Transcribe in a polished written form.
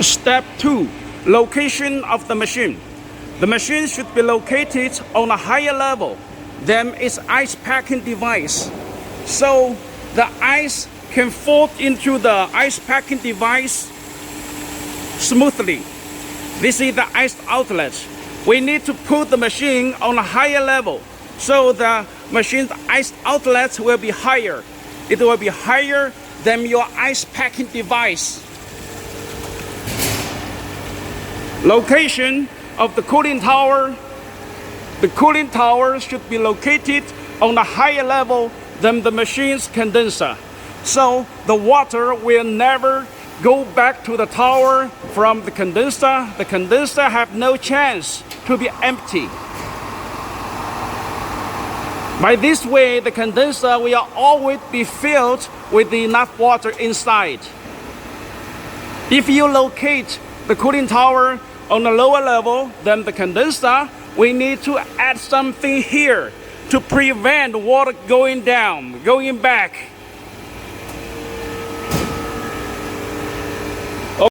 Step 2. Location of the machine. The machine should be located on a higher level than its ice packing device, so the ice can fall into the ice packing device smoothly. This is the ice outlet. We need to put the machine on a higher level, so the machine's ice outlet will be higher. It will be higher than your ice packing device. Location of the cooling tower. The cooling tower should be located on a higher level than the machine's condenser, so the water will never go back to the tower from the condenser. The condenser have no chance to be empty. By this way, the condenser will always be filled with enough water inside. If you locate the cooling tower on a lower level than the condenser, we need to add something here to prevent water going down, going back.